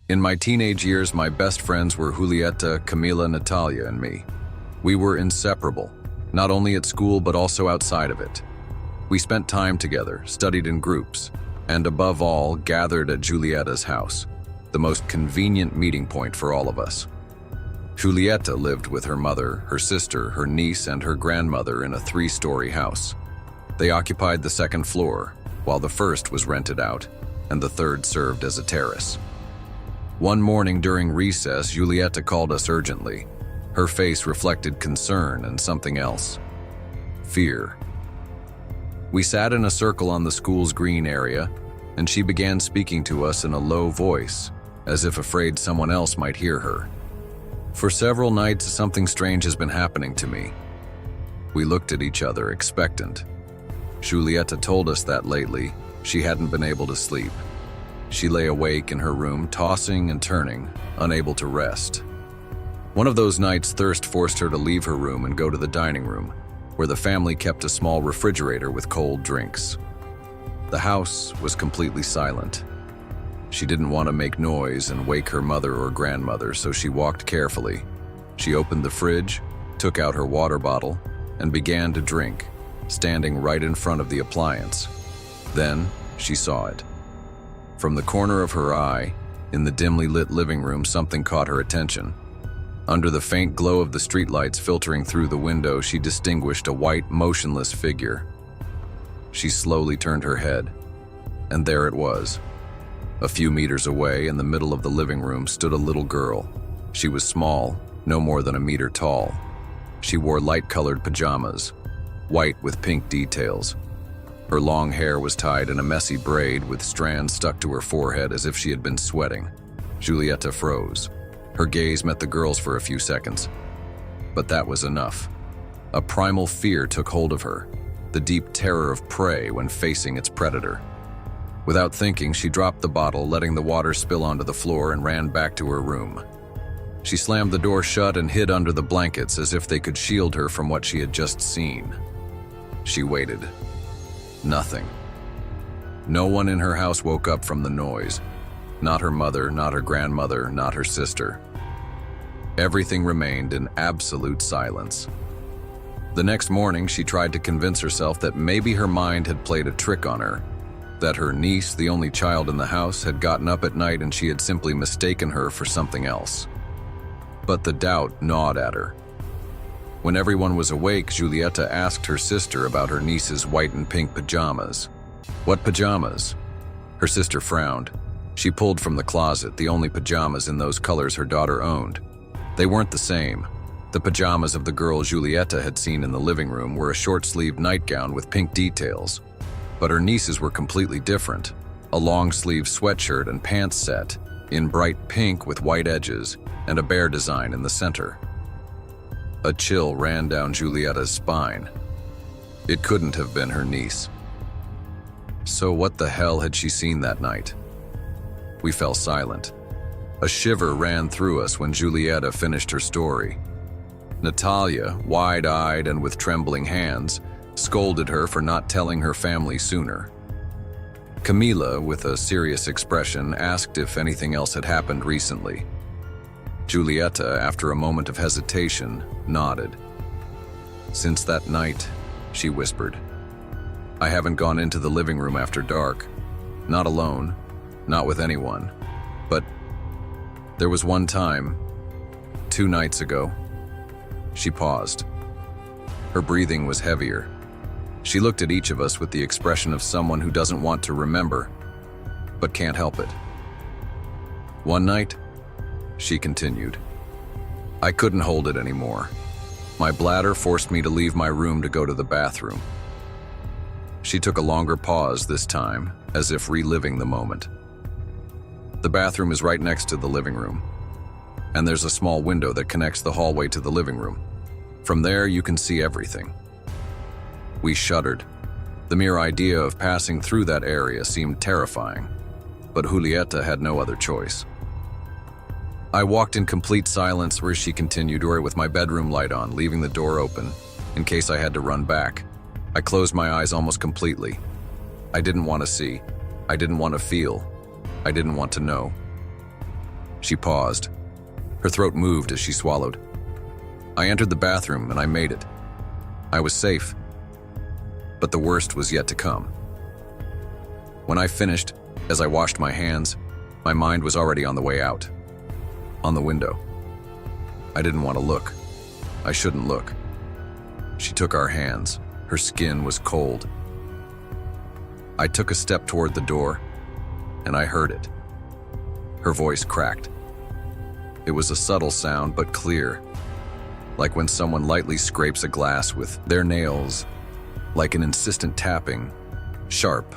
In my teenage years, my best friends were Julieta, Camila, Natalia, and me. We were inseparable, not only at school but also outside of it. We spent time together, studied in groups, and above all, gathered at Julieta's house, the most convenient meeting point for all of us. Julieta lived with her mother, her sister, her niece, and her grandmother in a 3-story house. They occupied the second floor, while the first was rented out, and the third served as a terrace. One morning during recess, Julieta called us urgently. Her face reflected concern and something else. Fear. We sat in a circle on the school's green area, and she began speaking to us in a low voice, as if afraid someone else might hear her. For several nights, something strange has been happening to me. We looked at each other, expectant. Julieta told us that lately, she hadn't been able to sleep. She lay awake in her room, tossing and turning, unable to rest. One of those nights, thirst forced her to leave her room and go to the dining room, where the family kept a small refrigerator with cold drinks. The house was completely silent. She didn't want to make noise and wake her mother or grandmother, so she walked carefully. She opened the fridge, took out her water bottle, and began to drink, standing right in front of the appliance. Then she saw it. From the corner of her eye, in the dimly lit living room, something caught her attention. Under the faint glow of the streetlights filtering through the window, she distinguished a white, motionless figure. She slowly turned her head, and there it was. A few meters away, in the middle of the living room, stood a little girl. She was small, no more than a meter tall. She wore light-colored pajamas, white with pink details. Her long hair was tied in a messy braid with strands stuck to her forehead as if she had been sweating. Julieta froze. Her gaze met the girl's for a few seconds. But that was enough. A primal fear took hold of her, the deep terror of prey when facing its predator. Without thinking, she dropped the bottle, letting the water spill onto the floor, and ran back to her room. She slammed the door shut and hid under the blankets as if they could shield her from what she had just seen. She waited. Nothing. No one in her house woke up from the noise. Not her mother, not her grandmother, not her sister. Everything remained in absolute silence. The next morning, she tried to convince herself that maybe her mind had played a trick on her, that her niece, the only child in the house, had gotten up at night and she had simply mistaken her for something else. But the doubt gnawed at her. When everyone was awake, Julieta asked her sister about her niece's white and pink pajamas. What pajamas? Her sister frowned. She pulled from the closet the only pajamas in those colors her daughter owned. They weren't the same. The pajamas of the girl Julieta had seen in the living room were a short-sleeved nightgown with pink details. But her niece's were completely different. A long-sleeved sweatshirt and pants set, in bright pink with white edges, and a bear design in the center. A chill ran down Julieta's spine. It couldn't have been her niece. So what the hell had she seen that night? We fell silent. A shiver ran through us when Julieta finished her story. Natalia, wide-eyed and with trembling hands, scolded her for not telling her family sooner. Camila, with a serious expression, asked if anything else had happened recently. Julieta, after a moment of hesitation, nodded. Since that night, she whispered, I haven't gone into the living room after dark. Not alone, not with anyone. But there was one time, 2 nights ago. She paused. Her breathing was heavier. She looked at each of us with the expression of someone who doesn't want to remember, but can't help it. One night, she continued, I couldn't hold it anymore. My bladder forced me to leave my room to go to the bathroom. She took a longer pause this time, as if reliving the moment. The bathroom is right next to the living room, and there's a small window that connects the hallway to the living room. From there, you can see everything. We shuddered. The mere idea of passing through that area seemed terrifying, but Julieta had no other choice. I walked in complete silence where she continued, with my bedroom light on, leaving the door open, in case I had to run back. I closed my eyes almost completely. I didn't want to see. I didn't want to feel. I didn't want to know. She paused. Her throat moved as she swallowed. I entered the bathroom and I made it. I was safe. But the worst was yet to come. When I finished, as I washed my hands, my mind was already on the way out. On the window. I didn't want to look. I shouldn't look. She took our hands. Her skin was cold. I took a step toward the door, and I heard it. Her voice cracked. It was a subtle sound, but clear, like when someone lightly scrapes a glass with their nails, like an insistent tapping, sharp.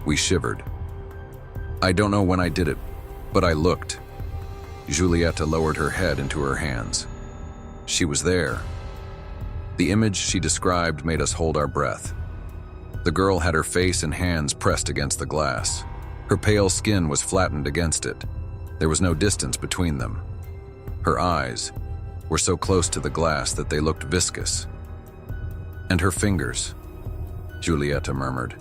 We shivered. I don't know when I did it, but I looked. Julieta lowered her head into her hands. She was there. The image she described made us hold our breath. The girl had her face and hands pressed against the glass. Her pale skin was flattened against it. There was no distance between them. Her eyes were so close to the glass that they looked viscous. And her fingers, Julieta murmured.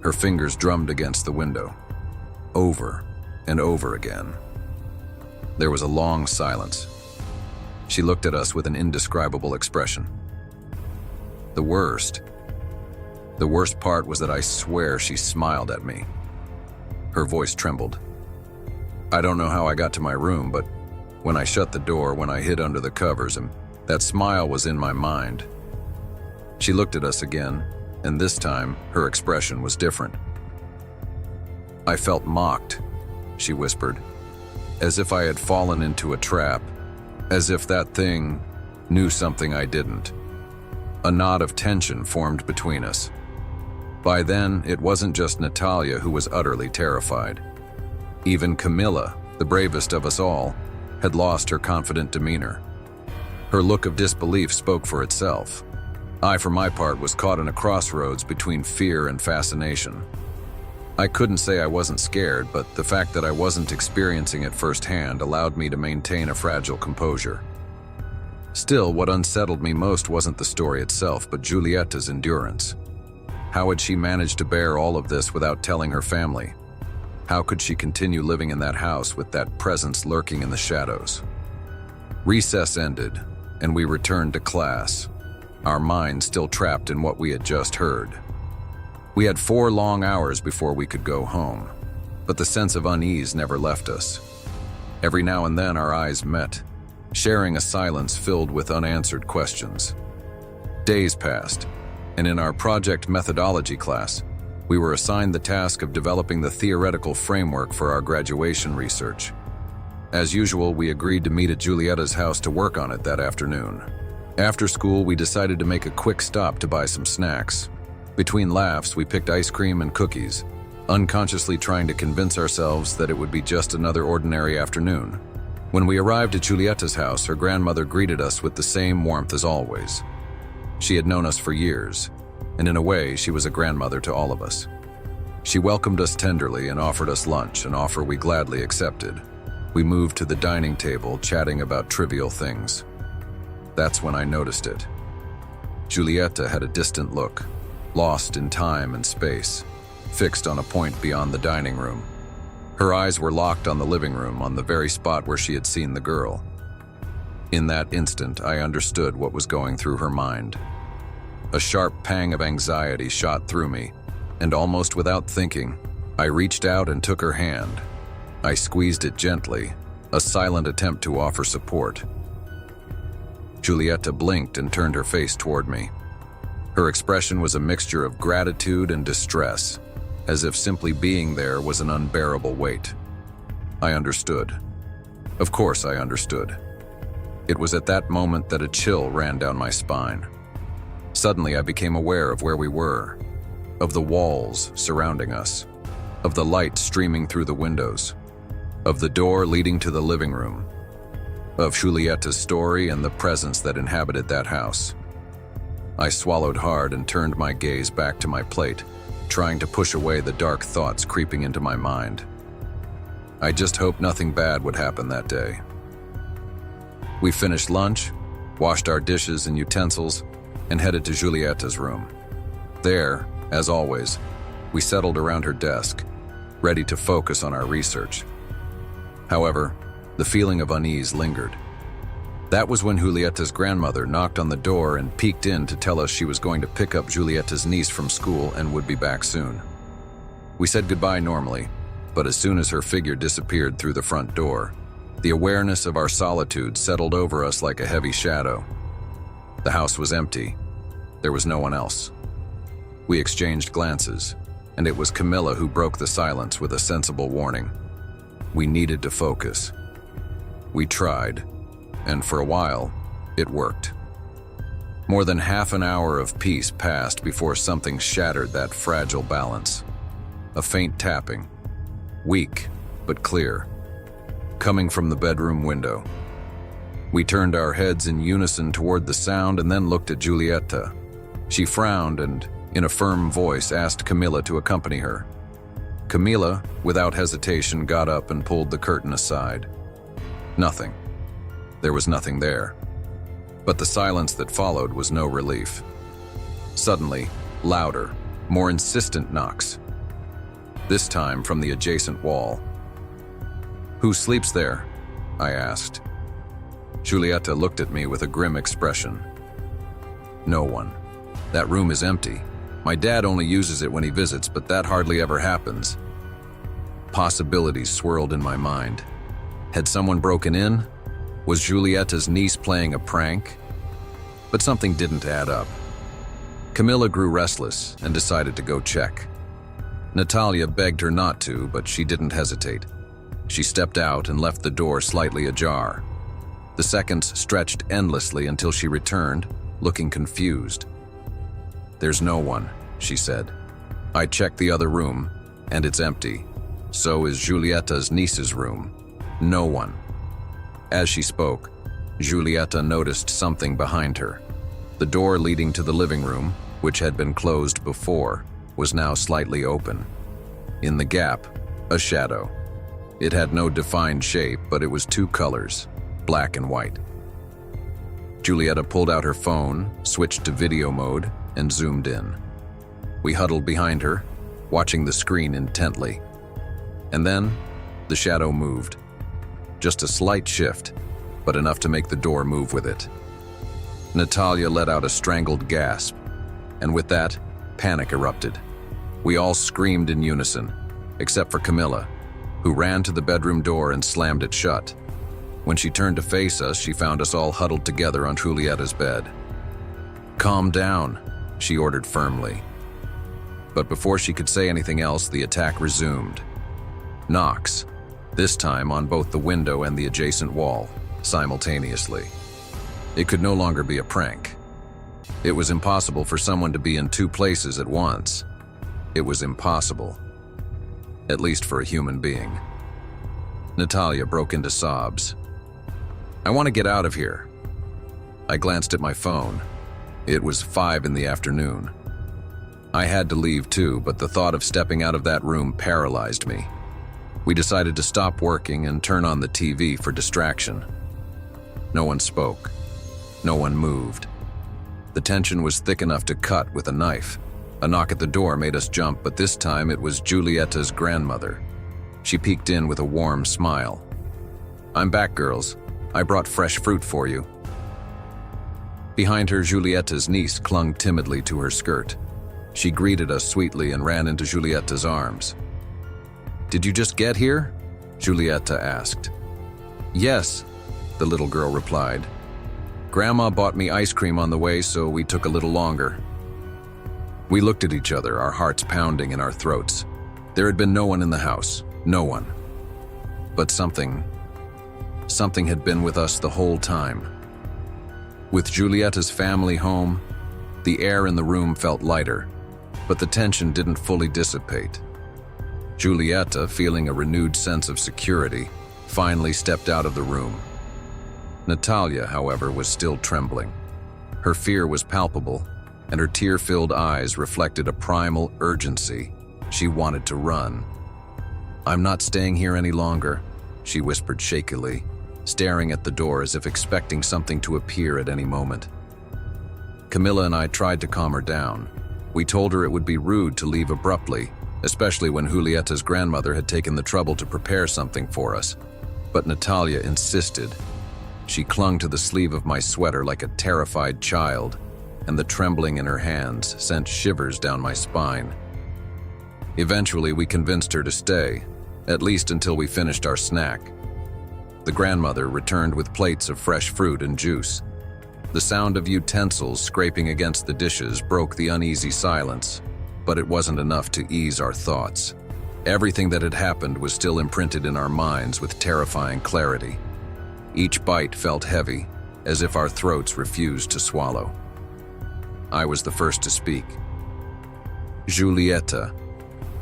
Her fingers drummed against the window, over and over again. There was a long silence. She looked at us with an indescribable expression. The worst part was that I swear she smiled at me. Her voice trembled. I don't know how I got to my room, but when I shut the door, when I hid under the covers, and that smile was in my mind. She looked at us again, and this time her expression was different. I felt mocked, she whispered, as if I had fallen into a trap, as if that thing knew something I didn't. A knot of tension formed between us. By then, it wasn't just Natalia who was utterly terrified. Even Camilla, the bravest of us all, had lost her confident demeanor. Her look of disbelief spoke for itself. I, for my part, was caught in a crossroads between fear and fascination. I couldn't say I wasn't scared, but the fact that I wasn't experiencing it firsthand allowed me to maintain a fragile composure. Still, what unsettled me most wasn't the story itself, but Julieta's endurance. How had she managed to bear all of this without telling her family? How could she continue living in that house with that presence lurking in the shadows? Recess ended, and we returned to class, our minds still trapped in what we had just heard. We had 4 long hours before we could go home, but the sense of unease never left us. Every now and then our eyes met, sharing a silence filled with unanswered questions. Days passed, and in our project methodology class, we were assigned the task of developing the theoretical framework for our graduation research. As usual, we agreed to meet at Julieta's house to work on it that afternoon. After school, we decided to make a quick stop to buy some snacks. Between laughs, we picked ice cream and cookies, unconsciously trying to convince ourselves that it would be just another ordinary afternoon. When we arrived at Julieta's house, her grandmother greeted us with the same warmth as always. She had known us for years, and in a way, she was a grandmother to all of us. She welcomed us tenderly and offered us lunch, an offer we gladly accepted. We moved to the dining table, chatting about trivial things. That's when I noticed it. Julieta had a distant look, lost in time and space, fixed on a point beyond the dining room. Her eyes were locked on the living room, on the very spot where she had seen the girl. In that instant, I understood what was going through her mind. A sharp pang of anxiety shot through me, and almost without thinking, I reached out and took her hand. I squeezed it gently, a silent attempt to offer support. Julieta blinked and turned her face toward me. Her expression was a mixture of gratitude and distress, as if simply being there was an unbearable weight. I understood. Of course I understood. It was at that moment that a chill ran down my spine. Suddenly I became aware of where we were, of the walls surrounding us, of the light streaming through the windows, of the door leading to the living room, of Julieta's story and the presence that inhabited that house. I swallowed hard and turned my gaze back to my plate, trying to push away the dark thoughts creeping into my mind. I just hoped nothing bad would happen that day. We finished lunch, washed our dishes and utensils, and headed to Julieta's room. There, as always, we settled around her desk, ready to focus on our research. However, the feeling of unease lingered. That was when Julieta's grandmother knocked on the door and peeked in to tell us she was going to pick up Julieta's niece from school and would be back soon. We said goodbye normally, but as soon as her figure disappeared through the front door, the awareness of our solitude settled over us like a heavy shadow. The house was empty. There was no one else. We exchanged glances, and it was Camilla who broke the silence with a sensible warning. We needed to focus. We tried, and for a while, it worked. More than half an hour of peace passed before something shattered that fragile balance. A faint tapping, weak but clear, coming from the bedroom window. We turned our heads in unison toward the sound and then looked at Julieta. She frowned and, in a firm voice, asked Camilla to accompany her. Camilla, without hesitation, got up and pulled the curtain aside. Nothing. There was nothing there. But the silence that followed was no relief. Suddenly, louder, more insistent knocks. This time from the adjacent wall. "Who sleeps there?" I asked. Julieta looked at me with a grim expression. "No one. That room is empty. My dad only uses it when he visits, but that hardly ever happens." Possibilities swirled in my mind. Had someone broken in? Was Julieta's niece playing a prank? But something didn't add up. Camilla grew restless and decided to go check. Natalia begged her not to, but she didn't hesitate. She stepped out and left the door slightly ajar. The seconds stretched endlessly until she returned, looking confused. "There's no one," she said. "I checked the other room, and it's empty. So is Julieta's niece's room. No one." As she spoke, Julieta noticed something behind her. The door leading to the living room, which had been closed before, was now slightly open. In the gap, a shadow. It had no defined shape, but it was two colors, black and white. Julieta pulled out her phone, switched to video mode, and zoomed in. We huddled behind her, watching the screen intently. And then, the shadow moved. Just a slight shift, but enough to make the door move with it. Natalia let out a strangled gasp, and with that, panic erupted. We all screamed in unison, except for Camilla, who ran to the bedroom door and slammed it shut. When she turned to face us, she found us all huddled together on Julieta's bed. "Calm down," she ordered firmly. But before she could say anything else, the attack resumed. Knocks, this time on both the window and the adjacent wall, simultaneously. It could no longer be a prank. It was impossible for someone to be in two places at once. It was impossible. At least for a human being. Natalia broke into sobs. "I want to get out of here." I glanced at my phone. It was 5 in the afternoon. I had to leave too, but the thought of stepping out of that room paralyzed me. We decided to stop working and turn on the TV for distraction. No one spoke. No one moved. The tension was thick enough to cut with a knife. A knock at the door made us jump, but this time it was Julieta's grandmother. She peeked in with a warm smile. "I'm back, girls. I brought fresh fruit for you." Behind her, Julieta's niece clung timidly to her skirt. She greeted us sweetly and ran into Julieta's arms. "Did you just get here?" Julieta asked. "Yes," the little girl replied. "Grandma bought me ice cream on the way, so we took a little longer." We looked at each other, our hearts pounding in our throats. There had been no one in the house, no one. But something had been with us the whole time. With Julieta's family home, the air in the room felt lighter, but the tension didn't fully dissipate. Julieta, feeling a renewed sense of security, finally stepped out of the room. Natalia, however, was still trembling. Her fear was palpable, and her tear-filled eyes reflected a primal urgency. She wanted to run. "I'm not staying here any longer," she whispered shakily, staring at the door as if expecting something to appear at any moment. Camilla and I tried to calm her down. We told her it would be rude to leave abruptly, especially when Julieta's grandmother had taken the trouble to prepare something for us. But Natalia insisted. She clung to the sleeve of my sweater like a terrified child, and the trembling in her hands sent shivers down my spine. Eventually, we convinced her to stay, at least until we finished our snack. The grandmother returned with plates of fresh fruit and juice. The sound of utensils scraping against the dishes broke the uneasy silence, but it wasn't enough to ease our thoughts. Everything that had happened was still imprinted in our minds with terrifying clarity. Each bite felt heavy, as if our throats refused to swallow. I was the first to speak. "Julieta,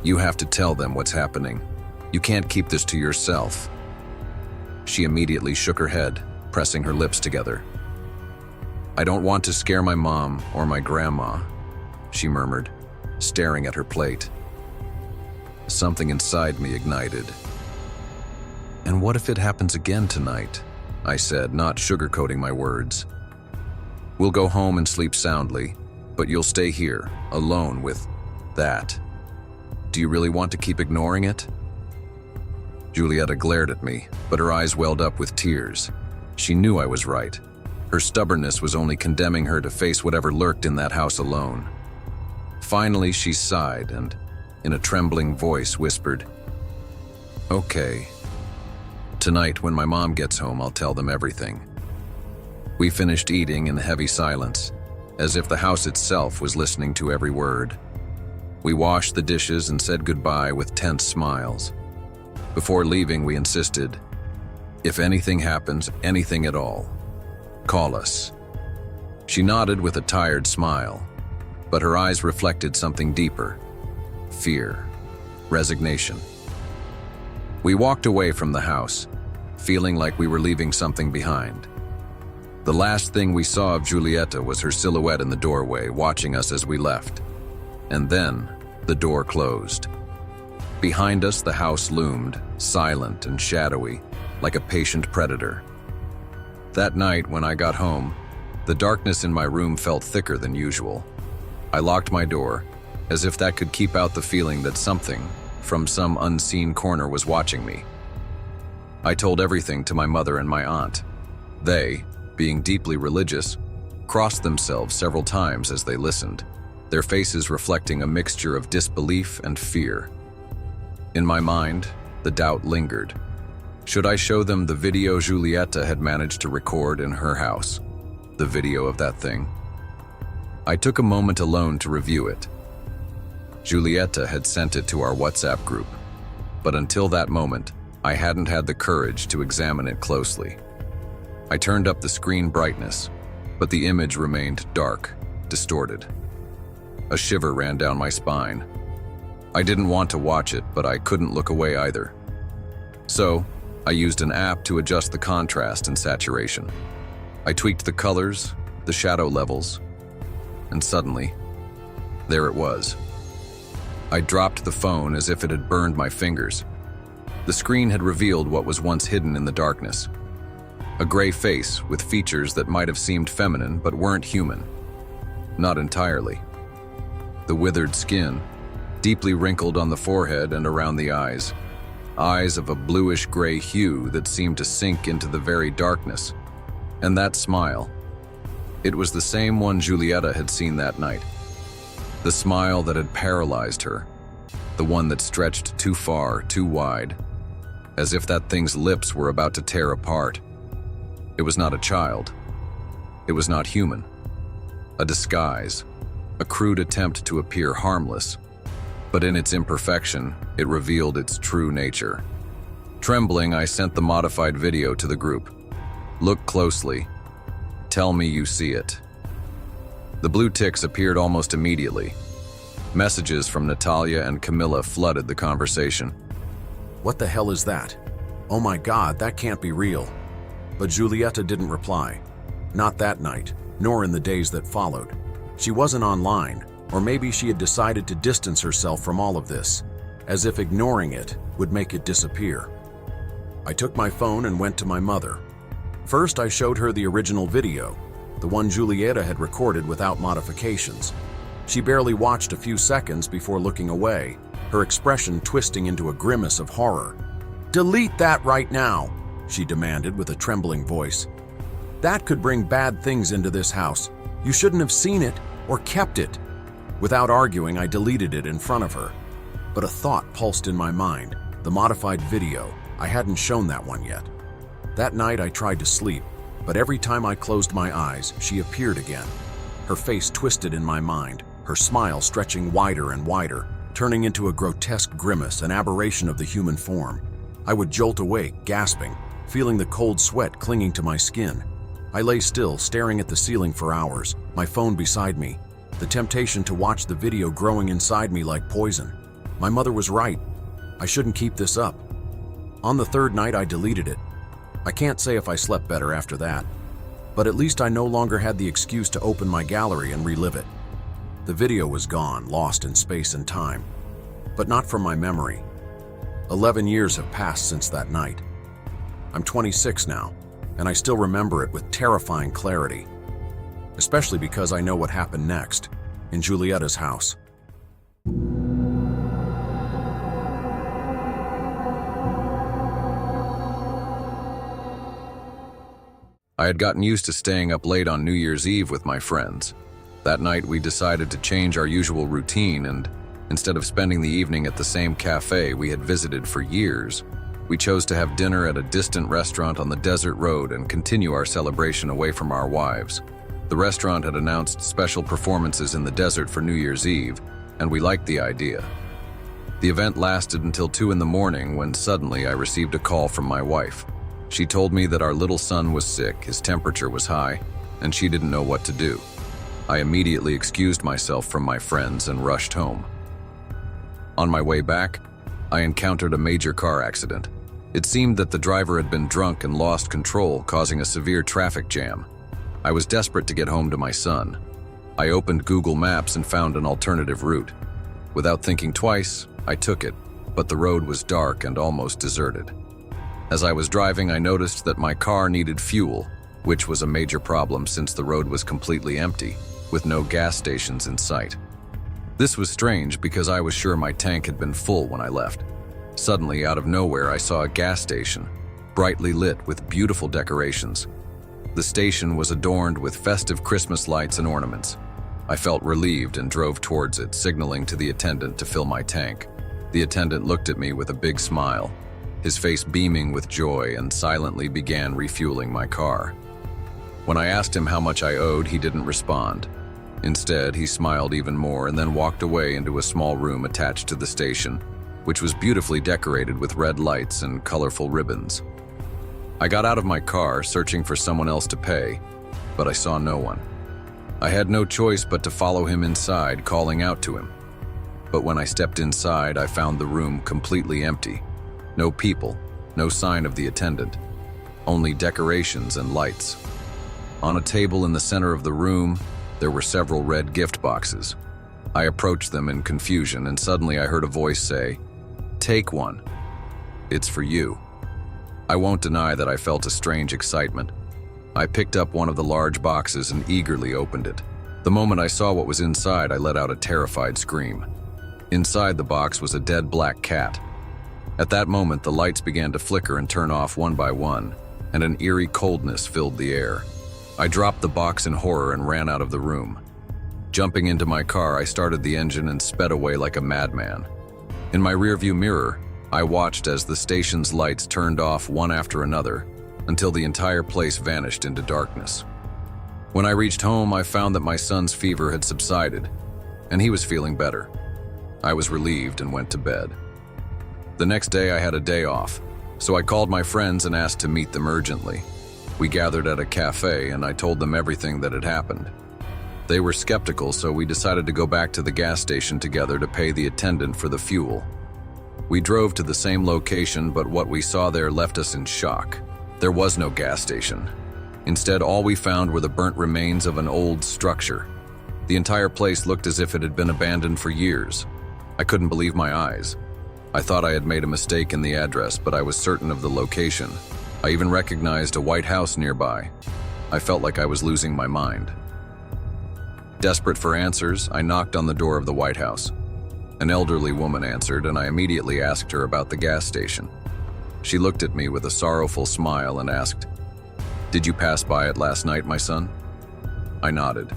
you have to tell them what's happening. You can't keep this to yourself." She immediately shook her head, pressing her lips together. "I don't want to scare my mom or my grandma," she murmured, staring at her plate. Something inside me ignited. "And what if it happens again tonight?" I said, not sugarcoating my words. "We'll go home and sleep soundly, but you'll stay here, alone with that. Do you really want to keep ignoring it?" Julieta glared at me, but her eyes welled up with tears. She knew I was right. Her stubbornness was only condemning her to face whatever lurked in that house alone. Finally, she sighed and, in a trembling voice, whispered, "Okay. Tonight, when my mom gets home, I'll tell them everything." We finished eating in heavy silence, as if the house itself was listening to every word. We washed the dishes and said goodbye with tense smiles. Before leaving, we insisted, "If anything happens, anything at all, call us." She nodded with a tired smile, but her eyes reflected something deeper: fear, resignation. We walked away from the house, feeling like we were leaving something behind. The last thing we saw of Julieta was her silhouette in the doorway, watching us as we left. And then, the door closed. Behind us, the house loomed, silent and shadowy, like a patient predator. That night, when I got home, the darkness in my room felt thicker than usual. I locked my door, as if that could keep out the feeling that something, from some unseen corner, was watching me. I told everything to my mother and my aunt. They, being deeply religious, crossed themselves several times as they listened, their faces reflecting a mixture of disbelief and fear. In my mind, the doubt lingered. Should I show them the video Julieta had managed to record in her house? The video of that thing? I took a moment alone to review it. Julieta had sent it to our WhatsApp group, but until that moment, I hadn't had the courage to examine it closely. I turned up the screen brightness, but the image remained dark, distorted. A shiver ran down my spine. I didn't want to watch it, but I couldn't look away either. So, I used an app to adjust the contrast and saturation. I tweaked the colors, the shadow levels, and suddenly, there it was. I dropped the phone as if it had burned my fingers. The screen had revealed what was once hidden in the darkness. A gray face with features that might have seemed feminine but weren't human. Not entirely. The withered skin, deeply wrinkled on the forehead and around the eyes. Eyes of a bluish-gray hue that seemed to sink into the very darkness. And that smile. It was the same one Julieta had seen that night. The smile that had paralyzed her. The one that stretched too far, too wide. As if that thing's lips were about to tear apart. It was not a child. It was not human. A disguise. A crude attempt to appear harmless. But in its imperfection, it revealed its true nature. Trembling, I sent the modified video to the group. Look closely. Tell me you see it. The blue ticks appeared almost immediately. Messages from Natalia and Camilla flooded the conversation. "What the hell is that? Oh my God, that can't be real." But Julieta didn't reply. Not that night, nor in the days that followed. She wasn't online, or maybe she had decided to distance herself from all of this, as if ignoring it would make it disappear. I took my phone and went to my mother. First, I showed her the original video, the one Julieta had recorded without modifications. She barely watched a few seconds before looking away, her expression twisting into a grimace of horror. "Delete that right now!" she demanded with a trembling voice. "That could bring bad things into this house. You shouldn't have seen it or kept it." Without arguing, I deleted it in front of her. But a thought pulsed in my mind. The modified video. I hadn't shown that one yet. That night I tried to sleep, but every time I closed my eyes, she appeared again. Her face twisted in my mind, her smile stretching wider and wider, turning into a grotesque grimace, an aberration of the human form. I would jolt awake, gasping, feeling the cold sweat clinging to my skin. I lay still, staring at the ceiling for hours, my phone beside me, the temptation to watch the video growing inside me like poison. My mother was right. I shouldn't keep this up. On the third night, I deleted it. I can't say if I slept better after that, but at least I no longer had the excuse to open my gallery and relive it. The video was gone, lost in space and time, but not from my memory. 11 years have passed since that night. I'm 26 now, and I still remember it with terrifying clarity, especially because I know what happened next in Julietta's house. I had gotten used to staying up late on New Year's Eve with my friends. That night, we decided to change our usual routine, and instead of spending the evening at the same cafe we had visited for years, we chose to have dinner at a distant restaurant on the desert road and continue our celebration away from our wives. The restaurant had announced special performances in the desert for New Year's Eve, and we liked the idea. The event lasted until 2 in the morning when suddenly I received a call from my wife. She told me that our little son was sick, his temperature was high, and she didn't know what to do. I immediately excused myself from my friends and rushed home. On my way back, I encountered a major car accident. It seemed that the driver had been drunk and lost control, causing a severe traffic jam. I was desperate to get home to my son. I opened Google Maps and found an alternative route. Without thinking twice, I took it, but the road was dark and almost deserted. As I was driving, I noticed that my car needed fuel, which was a major problem since the road was completely empty, with no gas stations in sight. This was strange because I was sure my tank had been full when I left. Suddenly, out of nowhere, I saw a gas station, brightly lit with beautiful decorations. The station was adorned with festive Christmas lights and ornaments. I felt relieved and drove towards it, signaling to the attendant to fill my tank. The attendant looked at me with a big smile, his face beaming with joy, and silently began refueling my car. When I asked him how much I owed, he didn't respond. Instead, he smiled even more and then walked away into a small room attached to the station, which was beautifully decorated with red lights and colorful ribbons. I got out of my car, searching for someone else to pay, but I saw no one. I had no choice but to follow him inside, calling out to him. But when I stepped inside, I found the room completely empty. No people, no sign of the attendant, only decorations and lights. On a table in the center of the room, there were several red gift boxes. I approached them in confusion, and suddenly I heard a voice say, "Take one. It's for you." I won't deny that I felt a strange excitement. I picked up one of the large boxes and eagerly opened it. The moment I saw what was inside, I let out a terrified scream. Inside the box was a dead black cat. At that moment, the lights began to flicker and turn off one by one, and an eerie coldness filled the air. I dropped the box in horror and ran out of the room. Jumping into my car, I started the engine and sped away like a madman. In my rearview mirror, I watched as the station's lights turned off one after another, until the entire place vanished into darkness. When I reached home, I found that my son's fever had subsided, and he was feeling better. I was relieved and went to bed. The next day, I had a day off, so I called my friends and asked to meet them urgently. We gathered at a cafe, and I told them everything that had happened. They were skeptical, so we decided to go back to the gas station together to pay the attendant for the fuel. We drove to the same location, but what we saw there left us in shock. There was no gas station. Instead, all we found were the burnt remains of an old structure. The entire place looked as if it had been abandoned for years. I couldn't believe my eyes. I thought I had made a mistake in the address, but I was certain of the location. I even recognized a white house nearby. I felt like I was losing my mind. Desperate for answers, I knocked on the door of the White House. An elderly woman answered, and I immediately asked her about the gas station. She looked at me with a sorrowful smile and asked, "Did you pass by it last night, my son?" I nodded.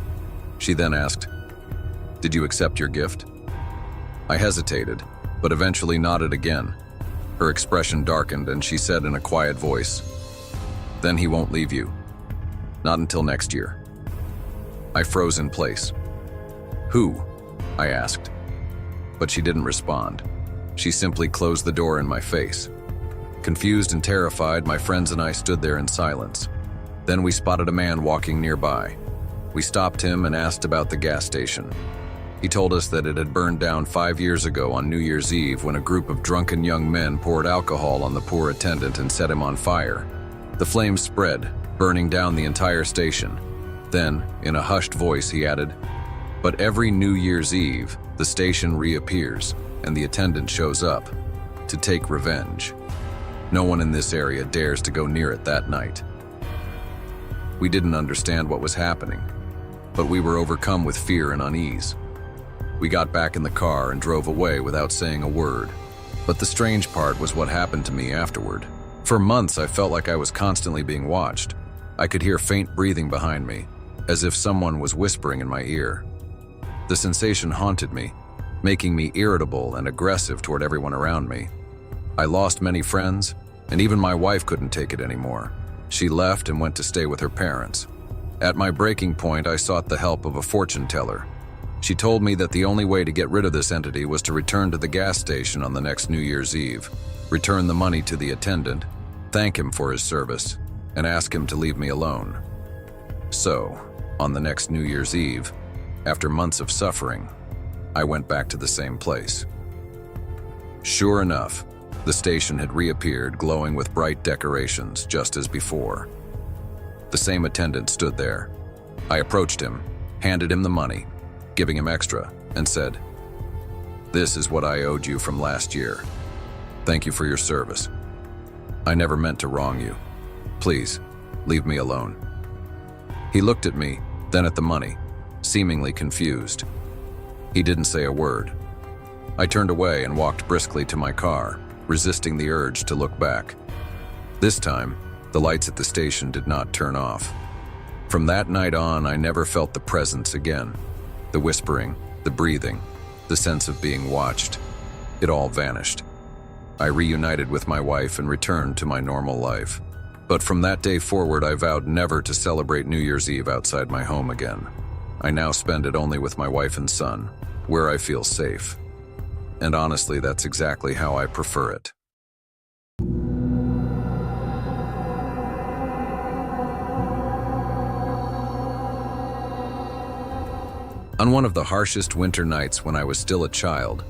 She then asked, "Did you accept your gift?" I hesitated, but eventually nodded again. Her expression darkened and she said in a quiet voice, "Then he won't leave you. Not until next year." I froze in place. "Who?" I asked. But she didn't respond. She simply closed the door in my face. Confused and terrified, my friends and I stood there in silence. Then we spotted a man walking nearby. We stopped him and asked about the gas station. He told us that it had burned down 5 years ago on New Year's Eve when a group of drunken young men poured alcohol on the poor attendant and set him on fire. The flames spread, burning down the entire station. Then, in a hushed voice, he added, "But every New Year's Eve, the station reappears and the attendant shows up to take revenge. No one in this area dares to go near it that night." We didn't understand what was happening, but we were overcome with fear and unease. We got back in the car and drove away without saying a word. But the strange part was what happened to me afterward. For months, I felt like I was constantly being watched. I could hear faint breathing behind me, as if someone was whispering in my ear. The sensation haunted me, making me irritable and aggressive toward everyone around me. I lost many friends, and even my wife couldn't take it anymore. She left and went to stay with her parents. At my breaking point, I sought the help of a fortune teller. She told me that the only way to get rid of this entity was to return to the gas station on the next New Year's Eve, return the money to the attendant, thank him for his service, and ask him to leave me alone. So, on the next New Year's Eve, after months of suffering, I went back to the same place. Sure enough, the station had reappeared, glowing with bright decorations, just as before. The same attendant stood there. I approached him, handed him the money, giving him extra, and said, "This is what I owed you from last year. Thank you for your service. I never meant to wrong you. Please, leave me alone." He looked at me, then at the money, seemingly confused. He didn't say a word. I turned away and walked briskly to my car, resisting the urge to look back. This time, the lights at the station did not turn off. From that night on, I never felt the presence again. The whispering, the breathing, the sense of being watched. It all vanished. I reunited with my wife and returned to my normal life. But from that day forward, I vowed never to celebrate New Year's Eve outside my home again. I now spend it only with my wife and son, where I feel safe. And honestly, that's exactly how I prefer it. On one of the harshest winter nights when I was still a child,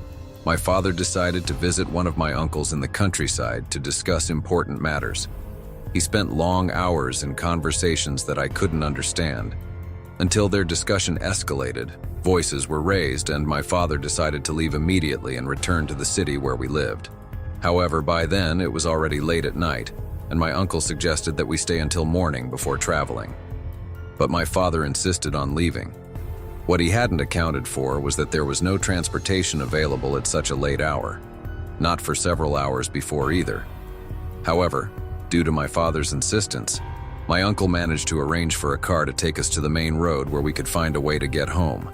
my father decided to visit one of my uncles in the countryside to discuss important matters. He spent long hours in conversations that I couldn't understand, until their discussion escalated, voices were raised, and my father decided to leave immediately and return to the city where we lived. However, by then it was already late at night, and my uncle suggested that we stay until morning before traveling. But my father insisted on leaving. What he hadn't accounted for was that there was no transportation available at such a late hour, not for several hours before either. However, due to my father's insistence, my uncle managed to arrange for a car to take us to the main road where we could find a way to get home.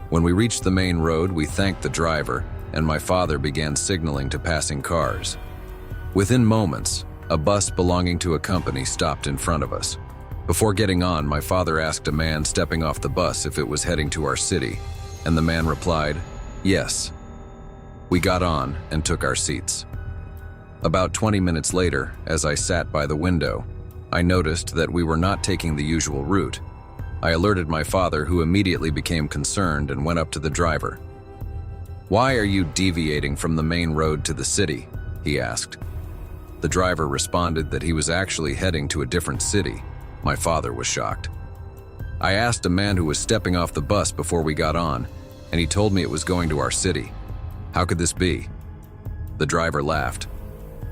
When we reached the main road, we thanked the driver, and my father began signaling to passing cars. Within moments, a bus belonging to a company stopped in front of us. Before getting on, my father asked a man stepping off the bus if it was heading to our city, and the man replied, "Yes." We got on and took our seats. About 20 minutes later, as I sat by the window, I noticed that we were not taking the usual route. I alerted my father, who immediately became concerned and went up to the driver. "Why are you deviating from the main road to the city?" he asked. The driver responded that he was actually heading to a different city. My father was shocked. I asked a man who was stepping off the bus before we got on, and he told me it was going to our city. How could this be? The driver laughed.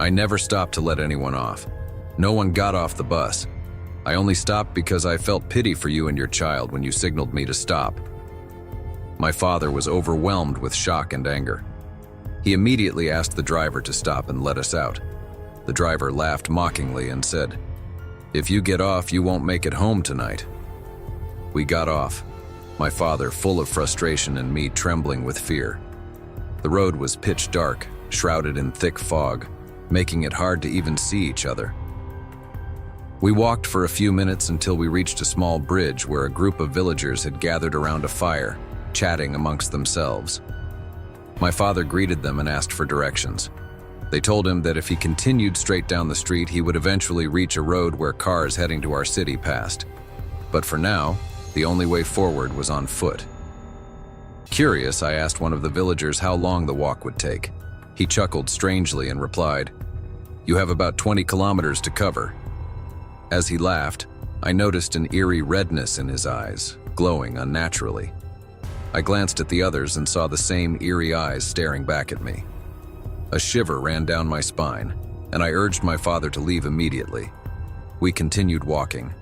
"I never stopped to let anyone off. No one got off the bus. I only stopped because I felt pity for you and your child when you signaled me to stop." My father was overwhelmed with shock and anger. He immediately asked the driver to stop and let us out. The driver laughed mockingly and said, "If you get off, you won't make it home tonight." We got off, my father full of frustration and me trembling with fear. The road was pitch dark, shrouded in thick fog, making it hard to even see each other. We walked for a few minutes until we reached a small bridge where a group of villagers had gathered around a fire, chatting amongst themselves. My father greeted them and asked for directions. They told him that if he continued straight down the street, he would eventually reach a road where cars heading to our city passed. But for now, the only way forward was on foot. Curious, I asked one of the villagers how long the walk would take. He chuckled strangely and replied, "You have about 20 kilometers to cover." As he laughed, I noticed an eerie redness in his eyes, glowing unnaturally. I glanced at the others and saw the same eerie eyes staring back at me. A shiver ran down my spine, and I urged my father to leave immediately. We continued walking.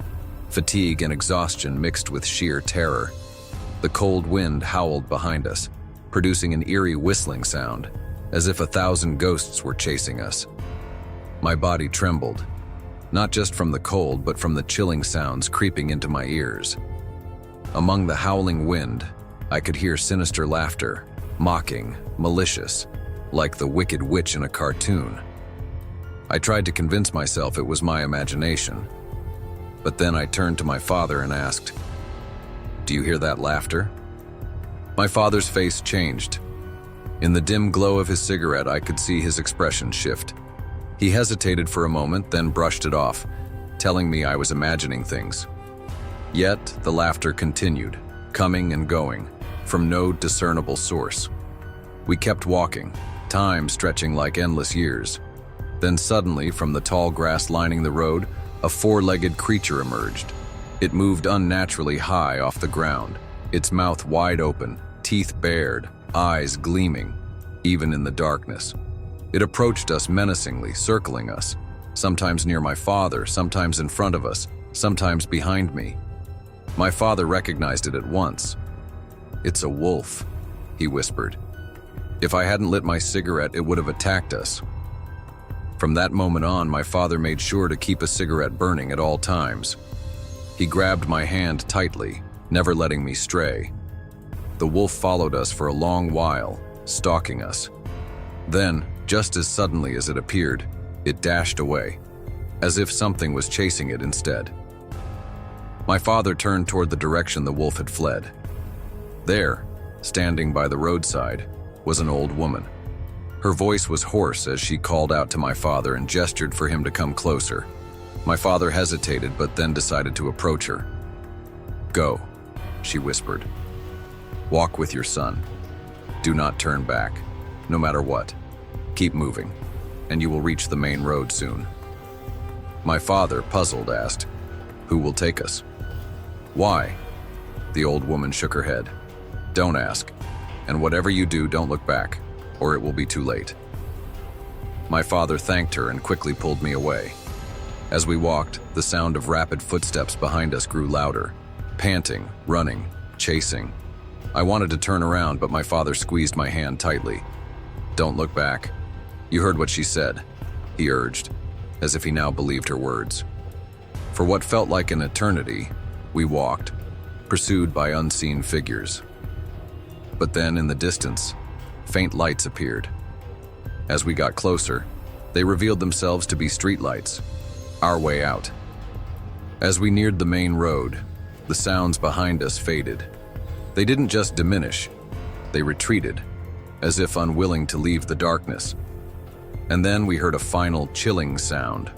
Fatigue and exhaustion mixed with sheer terror. The cold wind howled behind us, producing an eerie whistling sound, as if 1,000 ghosts were chasing us. My body trembled, not just from the cold, but from the chilling sounds creeping into my ears. Among the howling wind, I could hear sinister laughter, mocking, malicious, like the wicked witch in a cartoon. I tried to convince myself it was my imagination, but then I turned to my father and asked, "Do you hear that laughter?" My father's face changed. In the dim glow of his cigarette, I could see his expression shift. He hesitated for a moment, then brushed it off, telling me I was imagining things. Yet the laughter continued, coming and going, from no discernible source. We kept walking, time stretching like endless years. Then suddenly, from the tall grass lining the road, a four-legged creature emerged. It moved unnaturally high off the ground, its mouth wide open, teeth bared, eyes gleaming, even in the darkness. It approached us menacingly, circling us, sometimes near my father, sometimes in front of us, sometimes behind me. My father recognized it at once. "It's a wolf," he whispered. If I hadn't lit my cigarette, it would have attacked us. From that moment on, my father made sure to keep a cigarette burning at all times. He grabbed my hand tightly, never letting me stray. The wolf followed us for a long while, stalking us. Then, just as suddenly as it appeared, it dashed away, as if something was chasing it instead. My father turned toward the direction the wolf had fled. There, standing by the roadside, was an old woman. Her voice was hoarse as she called out to my father and gestured for him to come closer. My father hesitated, but then decided to approach her. "Go," she whispered. "Walk with your son. Do not turn back, no matter what. Keep moving, and you will reach the main road soon." My father, puzzled, asked, "Who will take us?" "Why?" The old woman shook her head. "Don't ask, and whatever you do, don't look back, or it will be too late." My father thanked her and quickly pulled me away. As we walked, the sound of rapid footsteps behind us grew louder, panting, running, chasing. I wanted to turn around, but my father squeezed my hand tightly. "Don't look back. You heard what she said," he urged, as if he now believed her words. For what felt like an eternity, we walked, pursued by unseen figures. But then, in the distance, faint lights appeared. As we got closer, they revealed themselves to be streetlights, our way out. As we neared the main road, the sounds behind us faded. They didn't just diminish, they retreated, as if unwilling to leave the darkness. And then we heard a final chilling sound,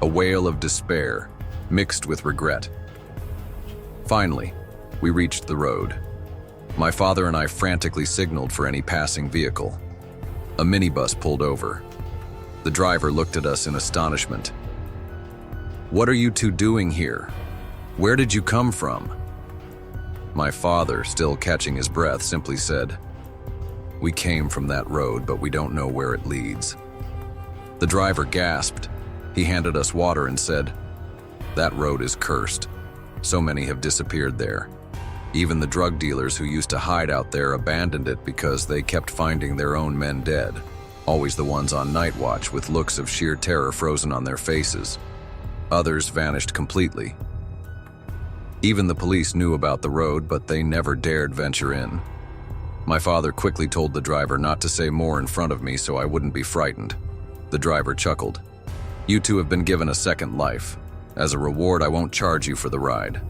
a wail of despair, mixed with regret. Finally, we reached the road. My father and I frantically signaled for any passing vehicle. A minibus pulled over. The driver looked at us in astonishment. "What are you two doing here? Where did you come from?" My father, still catching his breath, simply said, "We came from that road, but we don't know where it leads." The driver gasped. He handed us water and said, "That road is cursed. So many have disappeared there. Even the drug dealers who used to hide out there abandoned it because they kept finding their own men dead." always the ones on night watch with looks of sheer terror frozen on their faces. Others vanished completely. Even the police knew about the road, but they never dared venture in. My father quickly told the driver not to say more in front of me so I wouldn't be frightened. The driver chuckled. "You two have been given a second life. As a reward, I won't charge you for the ride."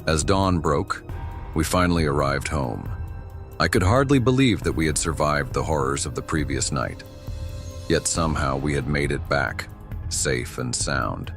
As dawn broke, we finally arrived home. I could hardly believe that we had survived the horrors of the previous night. Yet somehow we had made it back, safe and sound.